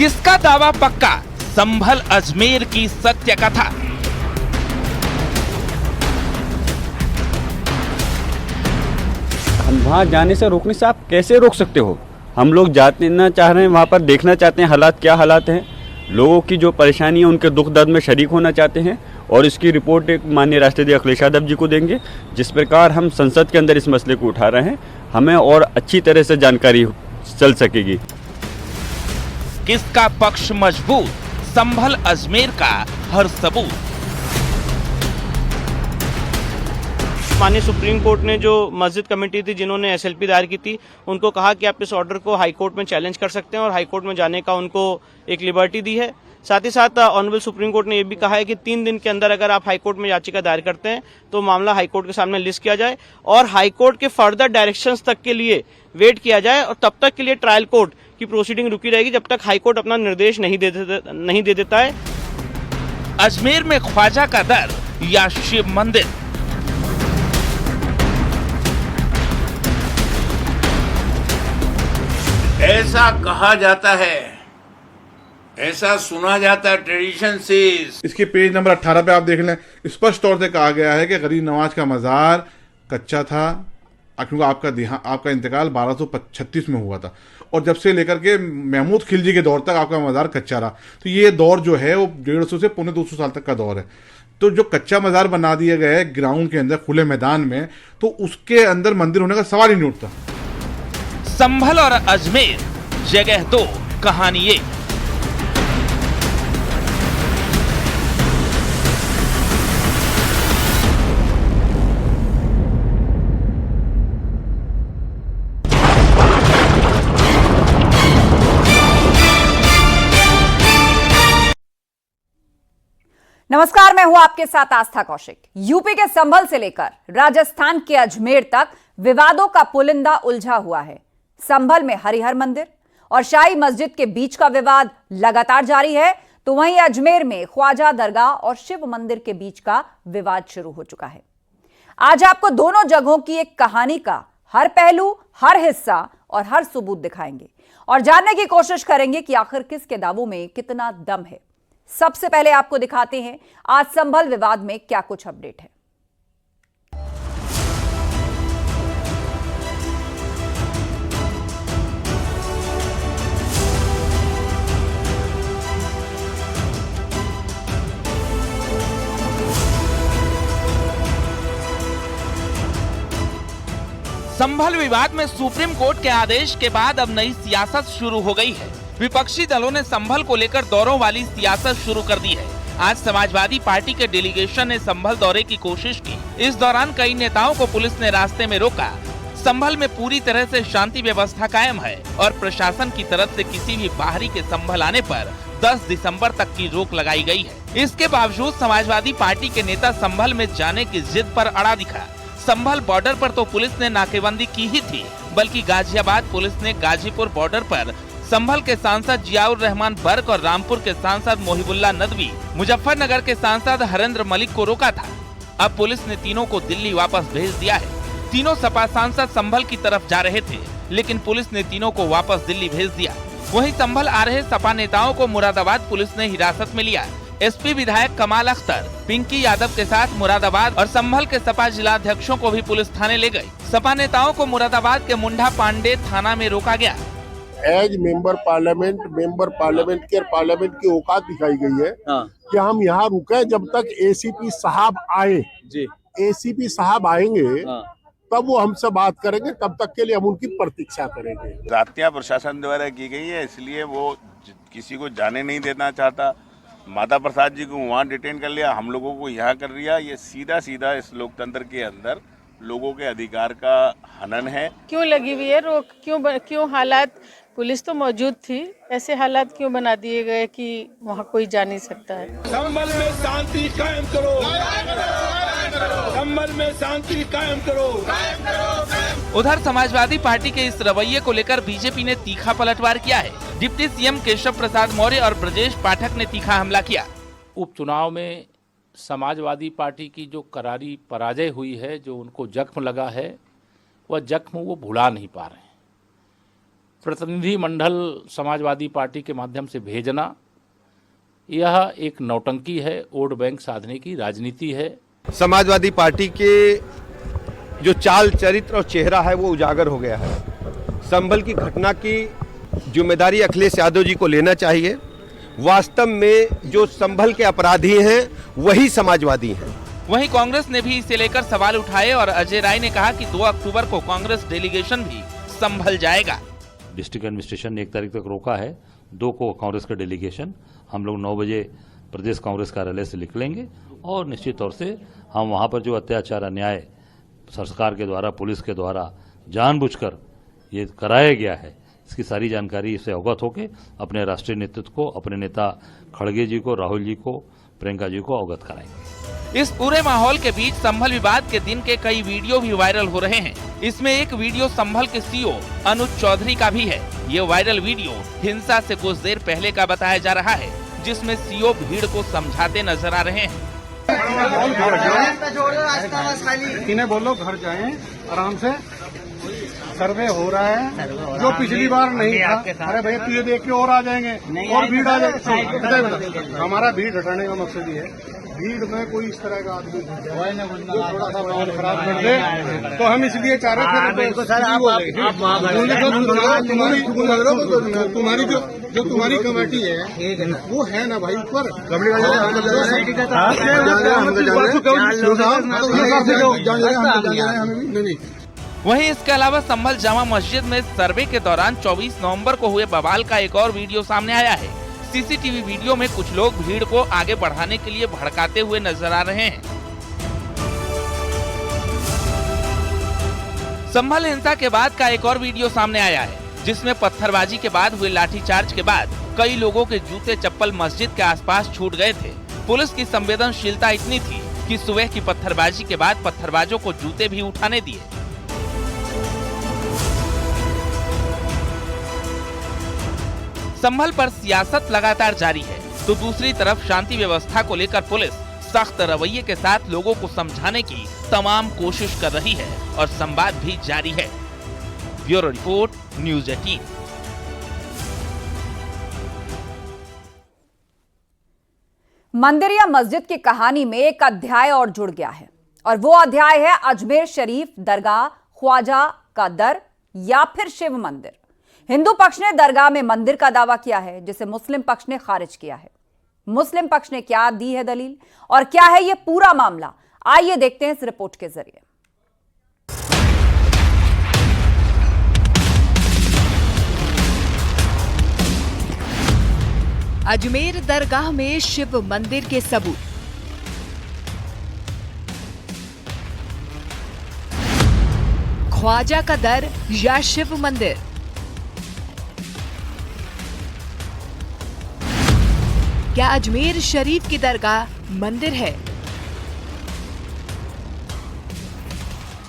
किसका दावा पक्का, संभल अजमेर की सत्य कथा। वहाँ जाने से रोकने से आप कैसे रोक सकते हो? हम लोग जाना चाह रहे हैं, वहाँ पर देखना चाहते हैं हालात क्या हालात हैं, लोगों की जो परेशानी है उनके दुख दर्द में शरीक होना चाहते हैं और इसकी रिपोर्ट एक माननीय राष्ट्रपति अखिलेश यादव जी को देंगे। जिस प्रकार हम संसद के अंदर इस मसले को उठा रहे हैं, हमें और अच्छी तरह से जानकारी चल सकेगी। किसका पक्ष मजबूत, संभल अजमेर का हर सबूत। माननीय सुप्रीम कोर्ट ने जो मस्जिद कमेटी थी जिन्होंने एसएलपी दायर की थी, उनको कहा कि आप इस ऑर्डर को हाई कोर्ट में चैलेंज कर सकते हैं और हाई कोर्ट में जाने का उनको एक लिबर्टी दी है। साथ ही साथ ऑनरेबल सुप्रीम कोर्ट ने यह भी कहा है कि 3 दिन के अंदर अगर आप हाई कोर्ट में याचिका दायर करते हैं तो मामला हाई कोर्ट के सामने लिस्ट किया जाए और हाई कोर्ट के फर्दर डायरेक्शंस तक के लिए वेट किया जाए और तब तक के लिए ट्रायल कोर्ट की प्रोसीडिंग रुकी रहेगी जब तक हाई कोर्ट अपना निर्देश नहीं दे देता है। अजमेर में ख्वाजा का दर या शिव मंदिर, ऐसा कहा जाता है, ऐसा सुना जाता है, ट्रेडिशन से। इसके पेज नंबर 18 पे आप देख लें, स्पष्ट तौर से कहा गया है कि गरीब नवाज का मज़ार कच्चा था क्योंकि आपका इंतकाल 1236 में हुआ था और जब से लेकर के महमूद खिलजी के दौर तक आपका मज़ार कच्चा रहा। तो ये दौर जो है वो 150 से 250 साल तक का दौर है। तो जो कच्चा मज़ार बना दिया गया है ग्राउंड के अंदर खुले मैदान में, तो उसके अंदर मंदिर होने का सवाल ही नहीं उठता। संभल और अजमेर, जगह 2 कहानी 1। नमस्कार, मैं हूं आपके साथ आस्था कौशिक। यूपी के संभल से लेकर राजस्थान के अजमेर तक विवादों का पुलिंदा उलझा हुआ है। संभल में हरिहर मंदिर और शाही मस्जिद के बीच का विवाद लगातार जारी है, तो वहीं अजमेर में ख्वाजा दरगाह और शिव मंदिर के बीच का विवाद शुरू हो चुका है। आज आपको दोनों जगहों की एक कहानी का हर पहलू, हर हिस्सा और हर सबूत दिखाएंगे और जानने की कोशिश करेंगे कि आखिर किसके दावों में कितना दम है। सबसे पहले आपको दिखाते हैं आज संभल विवाद में क्या कुछ अपडेट है। संभल विवाद में सुप्रीम कोर्ट के आदेश के बाद अब नई सियासत शुरू हो गई है। विपक्षी दलों ने संभल को लेकर दौरों वाली सियासत शुरू कर दी है। आज समाजवादी पार्टी के डेलीगेशन ने संभल दौरे की कोशिश की। इस दौरान कई नेताओं को पुलिस ने रास्ते में रोका। संभल में पूरी तरह से शांति व्यवस्था कायम है और प्रशासन की तरफ से किसी भी बाहरी के संभल आने पर 10 दिसंबर तक की रोक लगाई गई है। इसके बावजूद समाजवादी पार्टी के नेता संभल में जाने की जिद पर अड़ा दिखा। संभल बॉर्डर पर तो पुलिस ने नाकेबंदी की ही थी, बल्कि गाजियाबाद पुलिस ने गाजीपुर बॉर्डर पर संभल के सांसद जियाउर रहमान बर्क और रामपुर के सांसद मोहिबुल्लाह नदवी, मुजफ्फरनगर के सांसद हरेंद्र मलिक को रोका था। अब पुलिस ने तीनों को दिल्ली वापस भेज दिया है। तीनों सपा सांसद संभल की तरफ जा रहे थे, लेकिन पुलिस ने तीनों को वापस दिल्ली भेज दिया। वहीं संभल आ रहे सपा नेताओं को मुरादाबाद पुलिस ने हिरासत में लिया। एसपी विधायक कमाल अख्तर, पिंकी यादव के साथ मुरादाबाद और संभल के सपा जिलाध्यक्षों को भी पुलिस थाने ले गई। सपा नेताओं को मुरादाबाद के मुंडा पांडे थाना में रोका गया। एज मेंबर पार्लियामेंट के पार्लियामेंट की औकात दिखाई गई है कि हम यहाँ रुके जब तक एसीपी साहब आए। एसीपी साहब आएंगे तब वो हमसे बात करेंगे, तब तक के लिए हम उनकी प्रतीक्षा करेंगे। जातियां प्रशासन द्वारा की गई है, इसलिए वो किसी को जाने नहीं देना चाहता। माता प्रसाद जी को वहाँ डिटेन कर लिया, हम लोगों को यहाँ कर लिया। ये सीधा इस लोकतंत्र के अंदर लोगों के अधिकार का हनन है। क्यों लगी हुई है रोक? क्यों हालात, पुलिस तो मौजूद थी, ऐसे हालात क्यों बना दिए गए कि वहाँ कोई जा नहीं सकता है? संभल में शांति कायम करो, संभल में शांति कायम करो। उधर समाजवादी पार्टी के इस रवैये को लेकर बीजेपी ने तीखा पलटवार किया है। डिप्टी सीएम केशव प्रसाद मौर्य और ब्रजेश पाठक ने तीखा हमला किया। उपचुनाव में समाजवादी पार्टी की जो करारी पराजय हुई है, जो उनको जख्म लगा है, वह जख्म वो भुला नहीं पा रहे हैं। प्रतिनिधि मंडल समाजवादी पार्टी के माध्यम से भेजना यह एक नौटंकी है, वोट बैंक साधने की राजनीति है। समाजवादी पार्टी के जो चाल चरित्र और चेहरा है वो उजागर हो गया है। संभल की घटना की जिम्मेदारी अखिलेश यादव जी को लेना चाहिए। वास्तव में जो संभल के अपराधी हैं वही समाजवादी हैं। वहीं कांग्रेस ने भी इसे लेकर सवाल उठाए और अजय राय ने कहा कि 2 अक्टूबर को कांग्रेस डेलीगेशन भी संभल जाएगा। डिस्ट्रिक्ट एडमिनिस्ट्रेशन ने 1 तारीख तक रोका है, 2 को कांग्रेस का डेलीगेशन हम लोग 9 बजे प्रदेश कांग्रेस कार्यालय से निकलेंगे और निश्चित तौर से हम वहां पर जो अत्याचार अन्याय सरकार के द्वारा, पुलिस के द्वारा जानबूझकर ये कराया गया है, इसकी सारी जानकारी इससे अवगत होकर अपने राष्ट्रीय नेतृत्व को, अपने नेता खड़गे जी को, राहुल जी को, प्रियंका जी को अवगत कराएंगे। इस पूरे माहौल के बीच संभल विवाद के दिन के कई वीडियो भी वायरल हो रहे हैं। इसमें एक वीडियो संभल के सीओ अनुज चौधरी का भी है। ये वायरल वीडियो हिंसा से कुछ देर पहले का बताया जा रहा है, जिसमें सीओ भीड़ को समझाते नजर आ रहे हैं। इन्हें बोलो घर जाएं आराम से, सर्वे हो रहा है, जो पिछली बार नहीं था। अरे भैया तुझे देख के और आ जाएंगे और भीड़ आ जाएगी। हमारा भीड़ हटाने का मकसद ये है, भीड़ में कोई इस तरह का आदमी थोड़ा सा माहौल खराब कर दे, तो हम इसलिए चाह रहे थे तुम्हारी जो तुम्हारी कमेटी है वो है ना भाई ऊपर वहीं इसके अलावा संभल जामा मस्जिद में सर्वे के दौरान 24 नवंबर को हुए बवाल का एक और वीडियो सामने आया है। सीसीटीवी वीडियो में कुछ लोग भीड़ को आगे बढ़ाने के लिए भड़काते हुए नजर आ रहे हैं। संभल हिंसा के बाद का एक और वीडियो सामने आया है, जिसमें पत्थरबाजी के बाद हुए लाठीचार्ज के बाद कई लोगों के जूते चप्पल मस्जिद के आसपास छूट गए थे। पुलिस की संवेदनशीलता इतनी थी कि सुबह की पत्थरबाजी के बाद पत्थरबाजों को जूते भी उठाने दिए। संभल पर सियासत लगातार जारी है, तो दूसरी तरफ शांति व्यवस्था को लेकर पुलिस सख्त रवैये के साथ लोगों को समझाने की तमाम कोशिश कर रही है और संवाद भी जारी है। Bureau report, news 18। मंदिर या मस्जिद की कहानी में एक अध्याय और जुड़ गया है, और वो अध्याय है अजमेर शरीफ दरगाह, ख्वाजा का दर या फिर शिव मंदिर। हिंदू पक्ष ने दरगाह में मंदिर का दावा किया है, जिसे मुस्लिम पक्ष ने खारिज किया है। मुस्लिम पक्ष ने क्या दी है दलील और क्या है ये पूरा मामला, आइए देखते हैं इस रिपोर्ट के जरिए। अजमेर दरगाह में शिव मंदिर के सबूत। ख्वाजा का दर या शिव मंदिर। क्या अजमेर शरीफ की दरगाह मंदिर है?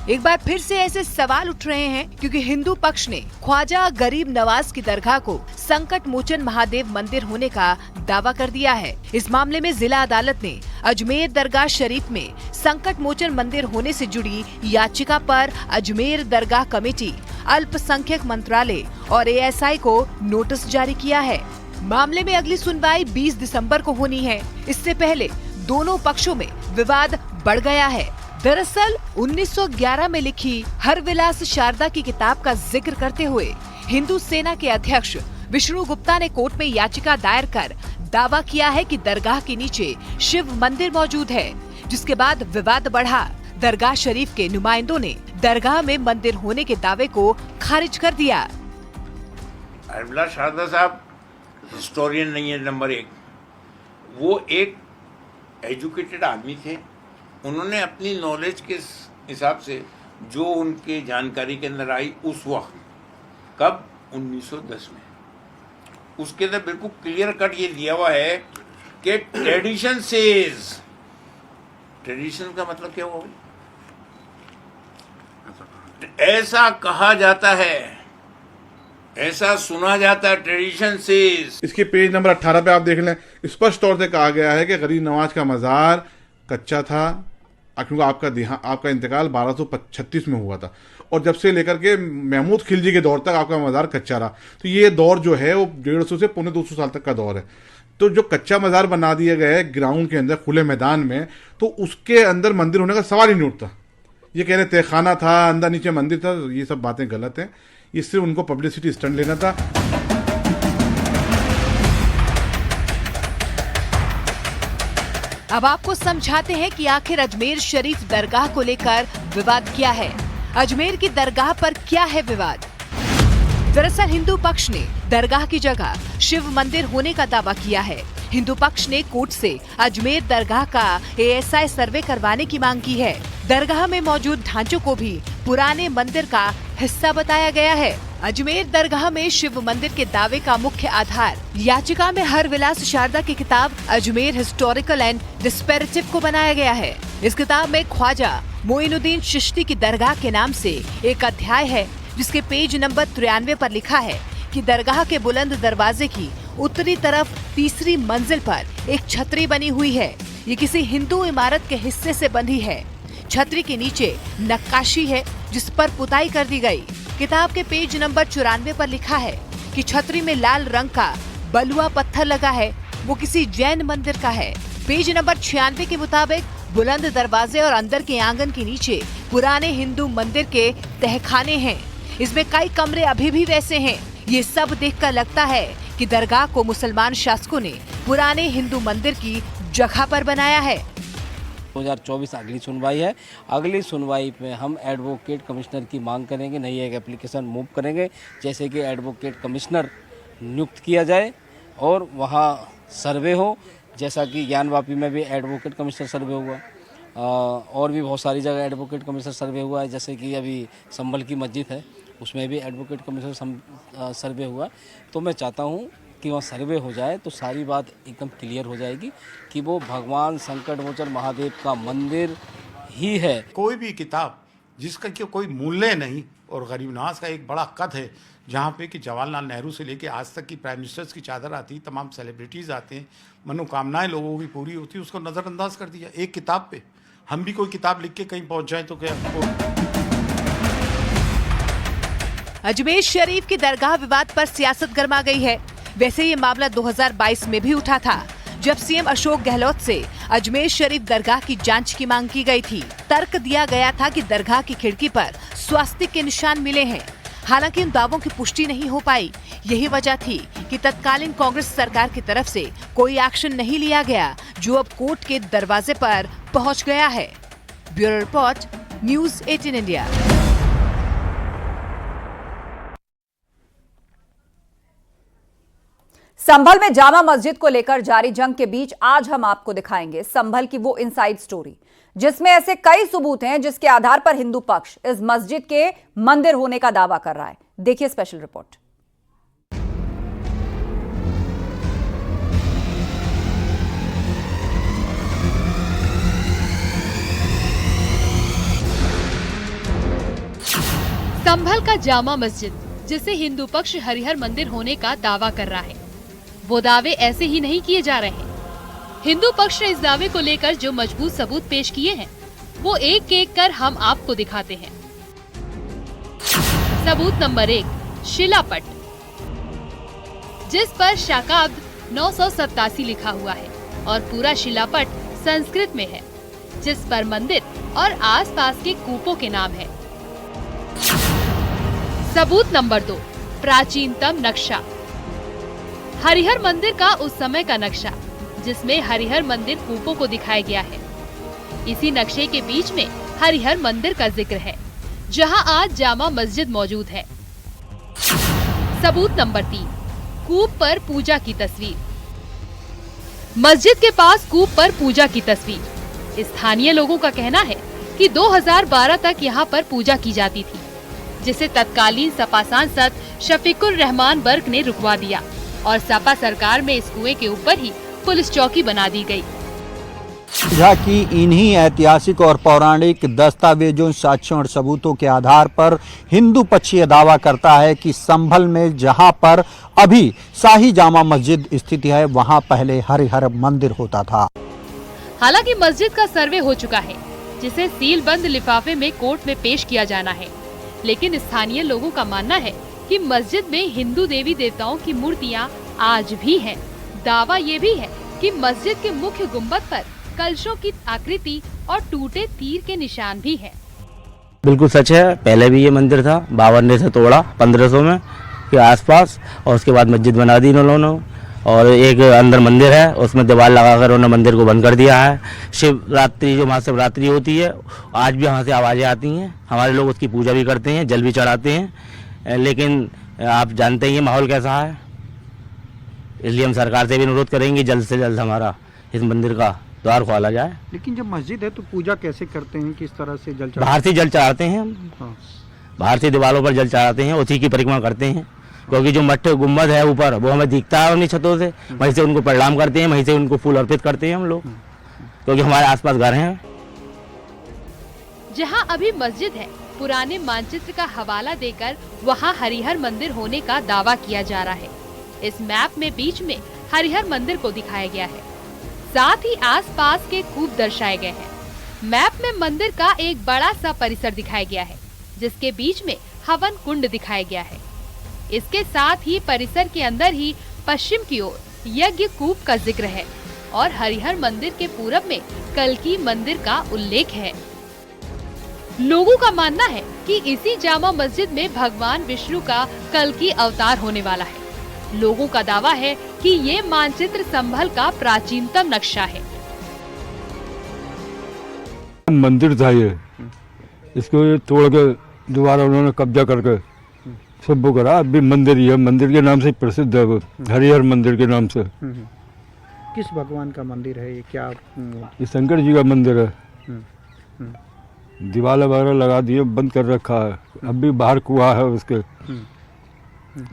एक बार फिर से ऐसे सवाल उठ रहे हैं क्योंकि हिंदू पक्ष ने ख्वाजा गरीब नवाज की दरगाह को संकट मोचन महादेव मंदिर होने का दावा कर दिया है। इस मामले में जिला अदालत ने अजमेर दरगाह शरीफ में संकट मोचन मंदिर होने से जुड़ी याचिका पर अजमेर दरगाह कमेटी, अल्पसंख्यक मंत्रालय और एएसआई को नोटिस जारी किया है। मामले में अगली सुनवाई 20 दिसंबर को होनी है। इससे पहले दोनों पक्षों में विवाद बढ़ गया है। दरअसल 1911 में लिखी हरविलास शारदा की किताब का जिक्र करते हुए हिंदू सेना के अध्यक्ष विष्णु गुप्ता ने कोर्ट में याचिका दायर कर दावा किया है कि दरगाह के नीचे शिव मंदिर मौजूद है, जिसके बाद विवाद बढ़ा। दरगाह शरीफ के नुमाइंदों ने दरगाह में मंदिर होने के दावे को खारिज कर दिया। हरविलास शारदा साहब हिस्टोरियन नहीं है, नंबर 1। वो एक एजुकेटेड आदमी थे। उन्होंने अपनी नॉलेज के हिसाब से जो उनके जानकारी के अंदर आई उस वक्त, कब 1910 में, उसके अंदर बिल्कुल क्लियर कट ये दिया हुआ है कि ट्रेडिशन सेज। ट्रेडिशन का मतलब क्या हुआ? ऐसा कहा जाता है, ऐसा सुना जाता है, ट्रेडिशन से। इसके पेज नंबर 18 पे आप देख लें, स्पष्ट तौर से कहा गया है कि गरीब नवाज का मजार कच्चा था, क्योंकि आपका इंतकाल 1236 में हुआ था, और जब से लेकर के महमूद खिलजी के दौर तक आपका मज़ार कच्चा रहा। तो ये दौर जो है वो 150 से पौने 200 साल तक का दौर है। तो जो कच्चा मज़ार बना दिया गया है ग्राउंड के अंदर, खुले मैदान में, तो उसके अंदर मंदिर होने का सवाल ही नहीं उठता। ये कह रहे तहखाना था, अंदर नीचे मंदिर था, ये सब बातें गलत हैं। इससे उनको पब्लिसिटी स्टंट लेना था। अब आपको समझाते हैं कि आखिर अजमेर शरीफ दरगाह को लेकर विवाद क्या है। अजमेर की दरगाह पर क्या है विवाद? दरअसल हिंदू पक्ष ने दरगाह की जगह शिव मंदिर होने का दावा किया है। हिंदू पक्ष ने कोर्ट से अजमेर दरगाह का ASI सर्वे करवाने की मांग की है। दरगाह में मौजूद ढांचों को भी पुराने मंदिर का हिस्सा बताया गया है। अजमेर दरगाह में शिव मंदिर के दावे का मुख्य आधार याचिका में हरविलास शारदा की किताब अजमेर हिस्टोरिकल एंड डिस्पेरेटिव को बनाया गया है। इस किताब में ख्वाजा मोइनुद्दीन चिश्ती की दरगाह के नाम से एक अध्याय है, जिसके पेज नंबर 93 पर लिखा है कि दरगाह के बुलंद दरवाजे की उत्तरी तरफ तीसरी मंजिल पर एक छतरी बनी हुई है। ये किसी हिंदू इमारत के हिस्से से बंधी है। छतरी के नीचे नक्काशी है जिस पर पुताई कर दी गई। किताब के पेज नंबर 94 पर लिखा है कि छतरी में लाल रंग का बलुआ पत्थर लगा है, वो किसी जैन मंदिर का है। पेज नंबर 96 के मुताबिक बुलंद दरवाजे और अंदर के आंगन के नीचे पुराने हिंदू मंदिर के तहखाने हैं। इसमें कई कमरे अभी भी वैसे हैं। ये सब देखकर लगता है कि दरगाह को मुसलमान शासकों ने पुराने हिंदू मंदिर की जगह पर बनाया है। 2024 अगली सुनवाई है। अगली सुनवाई में हम एडवोकेट कमिश्नर की मांग करेंगे, नई एक एप्लीकेशन मूव करेंगे, जैसे कि एडवोकेट कमिश्नर नियुक्त किया जाए और वहाँ सर्वे हो, जैसा कि ज्ञानवापी में भी एडवोकेट कमिश्नर सर्वे हुआ, और भी बहुत सारी जगह एडवोकेट कमिश्नर सर्वे हुआ है। जैसे कि अभी संभल की मस्जिद है, उसमें भी एडवोकेट कमिश्नर सर्वे हुआ। तो मैं चाहता हूँ कि वहाँ सर्वे हो जाए तो सारी बात एकदम क्लियर हो जाएगी कि वो भगवान संकट मोचन महादेव का मंदिर ही है। कोई भी किताब जिसका कि कोई मूल्य नहीं और गरीब नवाज का एक बड़ा कद है, जहाँ पे कि जवाहरलाल नेहरू से लेके आज तक की प्राइम मिनिस्टर्स की चादर आती, तमाम सेलिब्रिटीज़ आते हैं, मनोकामनाएं लोगों की पूरी होती है, उसको नज़रअंदाज कर दिया एक किताब पे। हम भी कोई किताब लिख के कहीं पहुँच जाए तो क्या? अजमेर शरीफ की दरगाह विवाद पर सियासत गर्मा गई है। वैसे ये मामला 2022 में भी उठा था, जब सीएम अशोक गहलोत से अजमेर शरीफ दरगाह की जांच की मांग की गई थी। तर्क दिया गया था कि दरगाह की खिड़की पर स्वास्तिक के निशान मिले हैं। हालांकि उन दावों की पुष्टि नहीं हो पाई। यही वजह थी कि तत्कालीन कांग्रेस सरकार की तरफ से कोई एक्शन नहीं लिया गया, जो अब कोर्ट के दरवाजे पर पहुंच गया है। Bureau report, news 18 India. Sambhal में जामा मस्जिद को लेकर जारी जंग के बीच आज हम आपको दिखाएंगे संभल की वो इनसाइड स्टोरी, जिसमें ऐसे कई सबूत हैं जिसके आधार पर हिंदू पक्ष इस मस्जिद के मंदिर होने का दावा कर रहा है। देखिए स्पेशल रिपोर्ट। संभल का जामा मस्जिद, जिसे हिंदू पक्ष हरिहर मंदिर होने का दावा कर रहा है, वो दावे ऐसे ही नहीं किए जा रहे हैं। हिंदू पक्ष ने इस दावे को लेकर जो मजबूत सबूत पेश किए हैं, वो एक एक कर हम आपको दिखाते हैं। सबूत नंबर 1, शिलापट, जिस पर शाकाब्द 987 लिखा हुआ है और पूरा शिलापट संस्कृत में है, जिस पर मंदिर और आसपास के कूपों के नाम है। सबूत नंबर 2, प्राचीनतम नक्शा, हरिहर मंदिर का उस समय का नक्शा, जिसमें हरिहर मंदिर कूपों को दिखाया गया है। इसी नक्शे के बीच में हरिहर मंदिर का जिक्र है, जहां आज जामा मस्जिद मौजूद है। सबूत नंबर 3, कूप पर पूजा की तस्वीर, मस्जिद के पास कूप पर पूजा की तस्वीर। स्थानीय लोगों का कहना है कि 2012 तक यहां पर पूजा की जाती थी, जिसे तत्कालीन सपा सांसद शफीकुर रहमान बर्क ने रुकवा दिया और सपा सरकार में इस कुएं के ऊपर ही पुलिस चौकी बना दी गई। कि इन्हीं ऐतिहासिक और पौराणिक दस्तावेजों, साक्ष्यों और सबूतों के आधार पर हिंदू पक्ष ये दावा करता है कि संभल में जहां पर अभी शाही जामा मस्जिद स्थित है, वहां पहले हरिहर मंदिर होता था। हालांकि मस्जिद का सर्वे हो चुका है, जिसे सील बंद लिफाफे में कोर्ट में पेश किया जाना है। लेकिन स्थानीय लोगों का मानना है कि मस्जिद में हिंदू देवी देवताओं की मूर्तियां आज भी हैं। दावा ये भी है कि मस्जिद के मुख्य गुंबद पर कलशों की आकृति और टूटे तीर के निशान भी हैं। बिल्कुल सच है, पहले भी ये मंदिर था, बाबर ने इसे तोड़ा 1500 में के आसपास, और उसके बाद मस्जिद बना दी उन्होंने। और एक अंदर मंदिर है, उसमें दीवार लगाकर उन्होंने मंदिर को बंद कर दिया है। शिवरात्रि जो महाशिवरात्रि होती है, आज भी वहाँ से आवाज़ें आती हैं, हमारे लोग उसकी पूजा भी करते हैं, जल भी चढ़ाते हैं। लेकिन आप जानते हैं माहौल कैसा है, इसलिए हम सरकार से भी अनुरोध करेंगे जल्द से जल्द हमारा इस मंदिर का द्वार खोला जाए। लेकिन जब मस्जिद है तो पूजा कैसे करते हैं, किस तरह से जल बाहर से जल चढ़ाते हैं हम, बाहर से दीवारों पर जल चढ़ाते हैं, उसी की परिक्रमा करते हैं। क्योंकि जो मठ गुम्बद है ऊपर, वो हमें दिखता है अपनी छतों से, वहीं से उनको प्रणाम करते हैं, वहीं से उनको फूल अर्पित करते हैं हम लोग, क्योंकि हमारे आसपास घर हैं। जहां अभी मस्जिद है, पुराने मानचित्र का हवाला देकर वहां हरिहर मंदिर होने का दावा किया जा रहा है। इस मैप में बीच में हरिहर मंदिर को दिखाया गया है, साथ ही आसपास के कूप दर्शाए गए हैं। मैप में मंदिर का एक बड़ा सा परिसर दिखाया गया है, जिसके बीच में हवन कुंड दिखाया गया है। इसके साथ ही परिसर के अंदर ही पश्चिम की ओर यज्ञ कूप का जिक्र है और हरिहर मंदिर के पूरब में कल्की मंदिर का उल्लेख है। लोगों का मानना है कि इसी जामा मस्जिद में भगवान विष्णु का कल्की अवतार होने वाला है। लोगों का दावा है कि ये मानचित्र संभल का प्राचीनतम नक्शा है। मंदिर था ये, इसको ये तोड़ के दोबारा उन्होंने कब्जा करके सब वो करा। अभी मंदिर ही है, मंदिर के नाम से प्रसिद्ध है वो, हरिहर मंदिर के नाम से। किस भगवान का मंदिर है ये, क्या? ये शंकर जी का मंदिर है। दीवार वगैरह लगा दिए, बंद कर रखा है। अभी बाहर कुआं है उसके,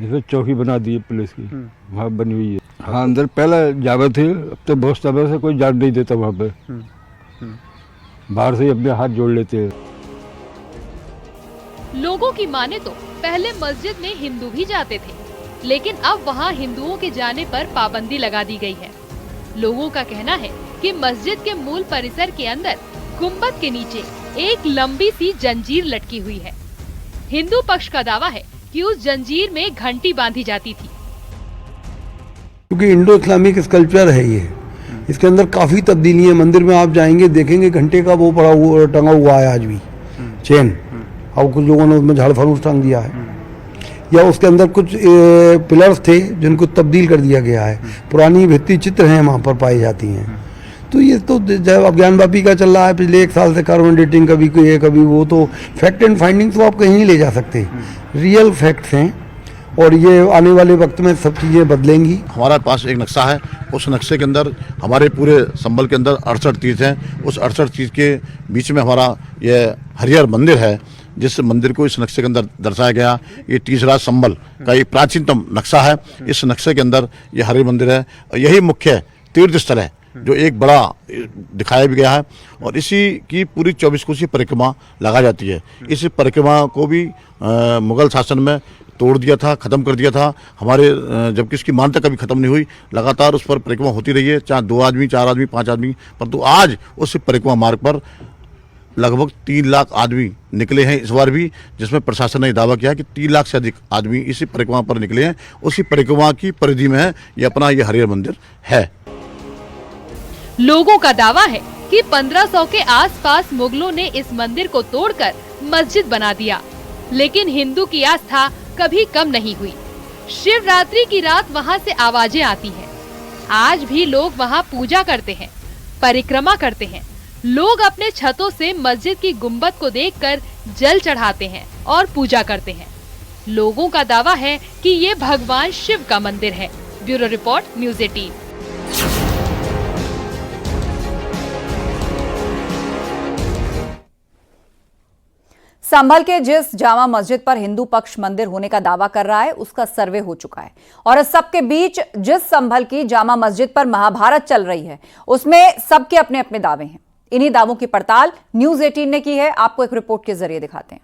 इसमें चौकी बना दी है पुलिस की, वहाँ बनी हुई है। हाँ, अंदर पहले जावे थे, अब तो बहुत समय से कोई जान नहीं देता वहाँ पे। बाहर से अपने हाथ जोड़ लेते हैं। लोगों की माने तो पहले मस्जिद में हिंदू भी जाते थे, लेकिन अब वहां हिंदुओं के जाने पर पाबंदी लगा दी गई है। लोगों का कहना है कि मस्जिद के मूल परिसर के अंदर गुंबद के नीचे एक लंबी सी जंजीर लटकी हुई है। हिंदू पक्ष का दावा है कि उस जंजीर में घंटी बांधी जाती थी। क्योंकि इंडो इस्लामिक स्कल्पचर है ये, इसके अंदर काफी तब्दीली है। मंदिर में आप जाएंगे देखेंगे घंटे का वो पड़ा हुआ टंगा हुआ है आज भी, चेन, और कुछ लोगों ने उसमें झाड़ फरूस टांग दिया है, या उसके अंदर कुछ पिलर्स थे जिनको तब्दील कर दिया गया है। पुरानी भित्ति चित्र हैं वहाँ पर पाई जाती हैं। तो ये तो जब अज्ञान व्यापी का चल रहा है पिछले 1 साल से, कार्बन डेटिंग कभी ये कभी वो, तो फैक्ट एंड फाइंडिंग्स तो आप कहीं नहीं ले जा सकते, रियल फैक्ट्स हैं। और ये आने वाले वक्त में सब चीज़ें बदलेंगी। हमारे पास एक नक्शा है, उस नक्शे के अंदर हमारे पूरे संभल के अंदर 68 तीर्थ हैं। उस 68 तीर्थ के बीच में हमारा ये हरिहर मंदिर है, जिस मंदिर को इस नक्शे के अंदर दर्शाया गया। ये तीसरा संभल का एक प्राचीनतम नक्शा है। इस नक्शे के अंदर ये हरिहर मंदिर है, यही मुख्य तीर्थ स्थल है जो एक बड़ा दिखाया भी गया है। और इसी की पूरी 24 कोसी परिक्रमा लगा जाती है। इस परिक्रमा को भी मुगल शासन में तोड़ दिया था, खत्म कर दिया था हमारे, जबकि इसकी मान्यता कभी खत्म नहीं हुई। लगातार उस पर परिक्रमा होती रही है, चाहे 2 आदमी, 4 आदमी, 5 आदमी, परंतु आज उस परिक्रमा मार्ग पर लगभग 3 लाख आदमी निकले हैं इस बार भी, जिसमें प्रशासन ने दावा किया कि 3 लाख से अधिक आदमी इसी परिक्रमा पर निकले हैं। उसी परिक्रमा की परिधि में है ये अपना ये हरिहर मंदिर है। लोगों का दावा है कि 1500 के आसपास मुगलों ने इस मंदिर को तोड़कर मस्जिद बना दिया, लेकिन हिंदू की आस्था कभी कम नहीं हुई। शिवरात्रि की रात वहां से आवाजें आती हैं। आज भी लोग वहां पूजा करते हैं, परिक्रमा करते हैं। लोग अपने छतों से मस्जिद की गुंबद को देखकर जल चढ़ाते हैं और पूजा करते हैं। लोगों का दावा है कि ये भगवान शिव का मंदिर है। Bureau report, news 18। संभल के जिस जामा मस्जिद पर हिंदू पक्ष मंदिर होने का दावा कर रहा है, उसका सर्वे हो चुका है। और इस सबके बीच जिस संभल की जामा मस्जिद पर महाभारत चल रही है, उसमें सबके अपने अपने दावे हैं। इन्हीं दावों की पड़ताल न्यूज़ 18 ने की है, आपको एक रिपोर्ट के जरिए दिखाते हैं।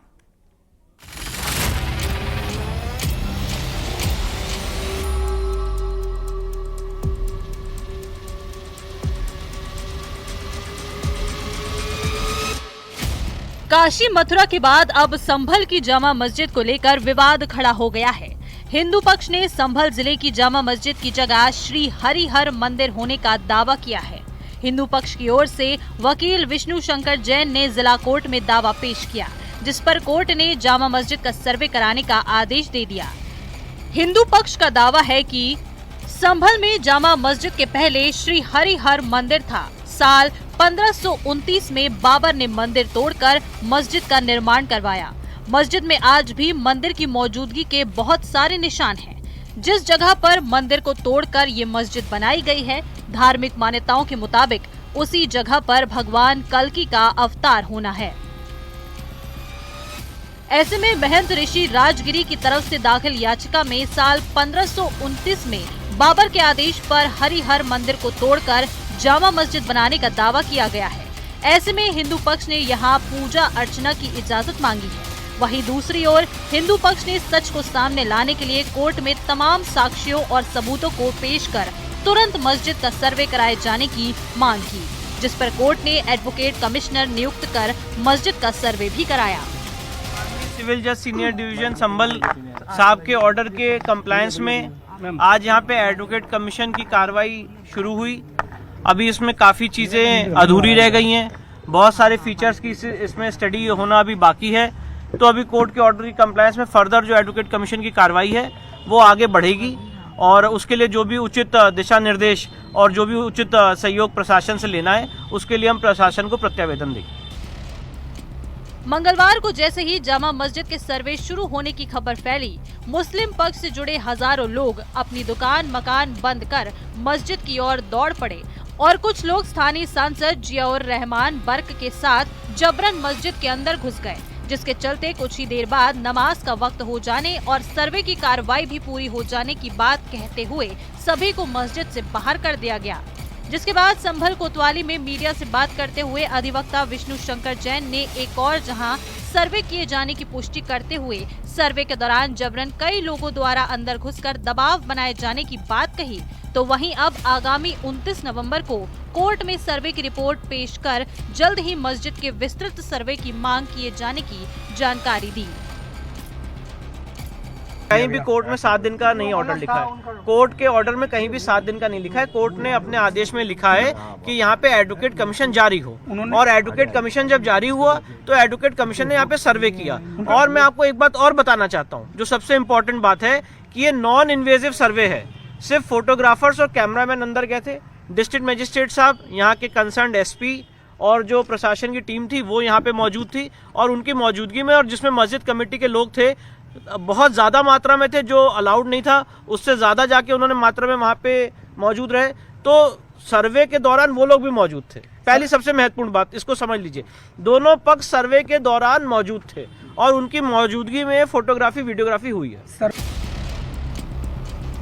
काशी मथुरा के बाद अब संभल की जामा मस्जिद को लेकर विवाद खड़ा हो गया है। हिंदू पक्ष ने संभल जिले की जामा मस्जिद की जगह श्री हरिहर मंदिर होने का दावा किया है। हिंदू पक्ष की ओर से वकील विष्णु शंकर जैन ने जिला कोर्ट में दावा पेश किया, जिस पर कोर्ट ने जामा मस्जिद का सर्वे कराने का आदेश दे दिया। हिंदू पक्ष का दावा है कि संभल में जामा मस्जिद के पहले श्री हरिहर मंदिर था। साल 1529 में बाबर ने मंदिर तोड़कर मस्जिद का निर्माण करवाया। मस्जिद में आज भी मंदिर की मौजूदगी के बहुत सारे निशान हैं। जिस जगह पर मंदिर को तोड़कर ये मस्जिद बनाई गई है, धार्मिक मान्यताओं के मुताबिक उसी जगह पर भगवान कल्कि का अवतार होना है। ऐसे में महंत ऋषि राजगिरी की तरफ से दाखिल याचिका में साल 1529 में बाबर के आदेश पर हरिहर मंदिर को तोड़कर जामा मस्जिद बनाने का दावा किया गया है। ऐसे में हिंदू पक्ष ने यहाँ पूजा अर्चना की इजाजत मांगी है। वहीं दूसरी ओर हिंदू पक्ष ने सच को सामने लाने के लिए कोर्ट में तमाम साक्ष्यों और सबूतों को पेश कर तुरंत मस्जिद का सर्वे कराए जाने की मांग की, जिस पर कोर्ट ने एडवोकेट कमिश्नर नियुक्त कर मस्जिद का सर्वे भी कराया। सिविल जज सीनियर डिवीजन संभल साहब के ऑर्डर के कंप्लायंस में आज यहाँ पे एडवोकेट कमीशन की कार्रवाई शुरू हुई। अभी इसमें काफ़ी चीज़ें अधूरी रह गई हैं, बहुत सारे फीचर्स की इसमें स्टडी होना अभी बाकी है। तो अभी कोर्ट के ऑर्डर की कंप्लायंस में फर्दर जो एडवोकेट कमीशन की कार्रवाई है वो आगे बढ़ेगी और उसके लिए जो भी उचित दिशा निर्देश और जो भी उचित सहयोग प्रशासन से लेना है उसके लिए हम प्रशासन को प्रत्यावेदन देंगे। मंगलवार को जैसे ही जामा मस्जिद के सर्वे शुरू होने की खबर फैली, मुस्लिम पक्ष से जुड़े हजारों लोग अपनी दुकान मकान बंद कर मस्जिद की ओर दौड़ पड़े और कुछ लोग स्थानीय सांसद जियाउर रहमान बर्क के साथ जबरन मस्जिद के अंदर घुस गए, जिसके चलते कुछ ही देर बाद नमाज का वक्त हो जाने और सर्वे की कार्रवाई भी पूरी हो जाने की बात कहते हुए सभी को मस्जिद से बाहर कर दिया गया। जिसके बाद संभल कोतवाली में मीडिया से बात करते हुए अधिवक्ता विष्णु शंकर जैन ने एक और जहां सर्वे किए जाने की पुष्टि करते हुए सर्वे के दौरान जबरन कई लोगों द्वारा अंदर घुसकर दबाव बनाए जाने की बात कही, तो वहीं अब आगामी 29 नवंबर को कोर्ट में सर्वे की रिपोर्ट पेश कर जल्द ही मस्जिद के विस्तृत सर्वे की मांग किए जाने की जानकारी दी। कहीं भी कोर्ट में 7 दिन का नहीं ऑर्डर लिखा है, कोर्ट के ऑर्डर में कहीं भी 7 दिन का नहीं लिखा है। कोर्ट ने अपने आदेश में लिखा है कि यहाँ पे एडवोकेट कमीशन जारी हो, और एडवोकेट कमीशन जब जारी हुआ तो एडवोकेट कमीशन ने यहाँ पे सर्वे किया। और मैं आपको एक बात और बताना चाहता हूँ, जो सबसे इम्पोर्टेंट बात है कि ये नॉन इन्वेजिव सर्वे है। सिर्फ फोटोग्राफर्स और कैमरामैन अंदर गए थे। डिस्ट्रिक्ट मजिस्ट्रेट साहब, यहाँ के कंसर्न एसपी और जो प्रशासन की टीम थी वो यहाँ पे मौजूद थी, और उनकी मौजूदगी में और जिसमें मस्जिद कमेटी के लोग थे, बहुत ज़्यादा मात्रा में थे, जो अलाउड नहीं था उससे ज़्यादा जाके उन्होंने मात्रा में वहाँ पे मौजूद रहे। तो सर्वे के दौरान वो लोग भी मौजूद थे। पहली सबसे महत्वपूर्ण बात इसको समझ लीजिए, दोनों पक्ष सर्वे के दौरान मौजूद थे और उनकी मौजूदगी में फोटोग्राफी वीडियोग्राफी हुई है।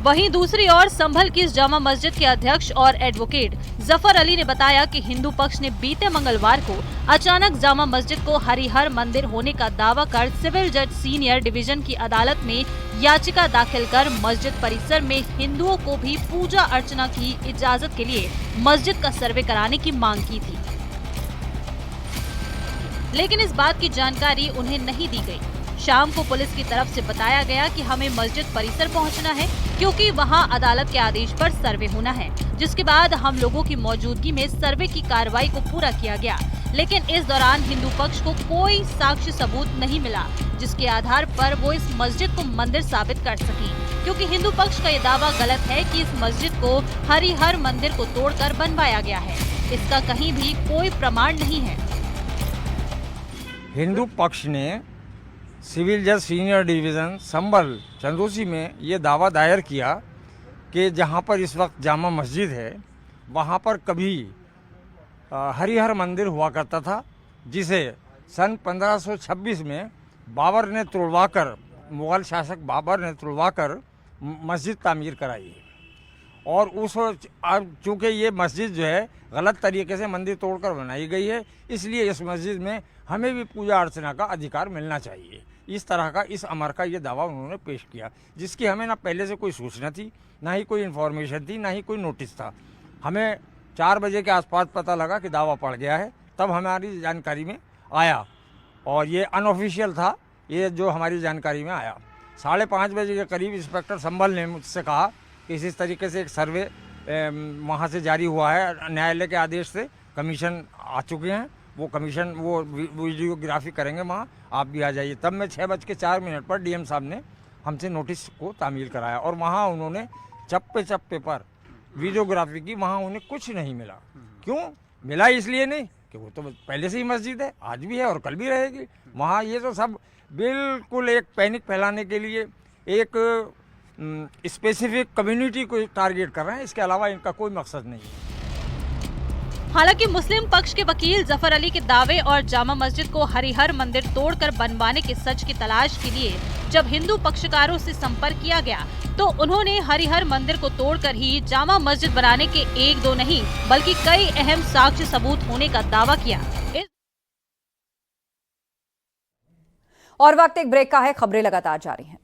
वहीं दूसरी ओर संभल की इस जामा मस्जिद के अध्यक्ष और एडवोकेट जफर अली ने बताया कि हिंदू पक्ष ने बीते मंगलवार को अचानक जामा मस्जिद को हरिहर मंदिर होने का दावा कर सिविल जज सीनियर डिवीजन की अदालत में याचिका दाखिल कर मस्जिद परिसर में हिंदुओं को भी पूजा अर्चना की इजाजत के लिए मस्जिद का सर्वे कराने की मांग की थी, लेकिन इस बात की जानकारी उन्हें नहीं दी गई। शाम को पुलिस की तरफ से बताया गया कि हमें मस्जिद परिसर पहुंचना है क्योंकि वहां अदालत के आदेश पर सर्वे होना है, जिसके बाद हम लोगों की मौजूदगी में सर्वे की कार्रवाई को पूरा किया गया। लेकिन इस दौरान हिंदू पक्ष को कोई साक्ष्य सबूत नहीं मिला जिसके आधार पर वो इस मस्जिद को मंदिर साबित कर सकें, क्योंकि हिंदू पक्ष का ये दावा गलत है कि इस मस्जिद को हरिहर मंदिर को तोड़कर बनवाया गया है। इसका कहीं भी कोई प्रमाण नहीं है। हिंदू पक्ष ने सिविल जज सीनियर डिवीज़न संभल चंदोसी में ये दावा दायर किया कि जहाँ पर इस वक्त जामा मस्जिद है वहाँ पर कभी हरिहर मंदिर हुआ करता था, जिसे सन 1526 में बाबर ने तोड़वाकर, मुग़ल शासक बाबर ने तोड़वाकर मस्जिद तामीर कराई है। और उस चूँकि ये मस्जिद जो है गलत तरीके से मंदिर तोड़कर बनाई गई है, इसलिए इस मस्जिद में हमें भी पूजा अर्चना का अधिकार मिलना चाहिए। इस तरह का इस अमर का ये दावा उन्होंने पेश किया, जिसकी हमें ना पहले से कोई सूचना थी, ना ही कोई इन्फॉर्मेशन थी, ना ही कोई नोटिस था। हमें 4 बजे के आसपास पता लगा कि दावा पड़ गया है, तब हमारी जानकारी में आया और ये अनऑफिशियल था, ये जो हमारी जानकारी में आया। 5:30 बजे के करीब इंस्पेक्टर संभल ने मुझसे कहा कि इस तरीके से एक सर्वे वहाँ से जारी हुआ है, न्यायालय के आदेश से कमीशन आ चुके हैं, वो कमीशन वो वीडियोग्राफी करेंगे वहाँ, आप भी आ जाइए। तब मैं 6:04 पर डीएम साहब ने हमसे नोटिस को तामील कराया और वहाँ उन्होंने चप्पे चप्पे पर वीडियोग्राफी की, वहाँ उन्हें कुछ नहीं मिला। क्यों मिला? इसलिए नहीं कि वो तो पहले से ही मस्जिद है, आज भी है और कल भी रहेगी। वहाँ ये तो सब बिल्कुल एक पैनिक फैलाने के लिए एक स्पेसिफिक कम्युनिटी को टारगेट कर रहे हैं, इसके अलावा इनका कोई मकसद नहीं है। हालांकि मुस्लिम पक्ष के वकील जफर अली के दावे और जामा मस्जिद को हरिहर मंदिर तोड़कर बनवाने के सच की तलाश के लिए जब हिंदू पक्षकारों से संपर्क किया गया तो उन्होंने हरिहर मंदिर को तोड़कर ही जामा मस्जिद बनाने के 1-2 नहीं बल्कि कई अहम साक्ष्य सबूत होने का दावा किया। और वक्त एक ब्रेक का है, खबरें लगातार जारी हैं।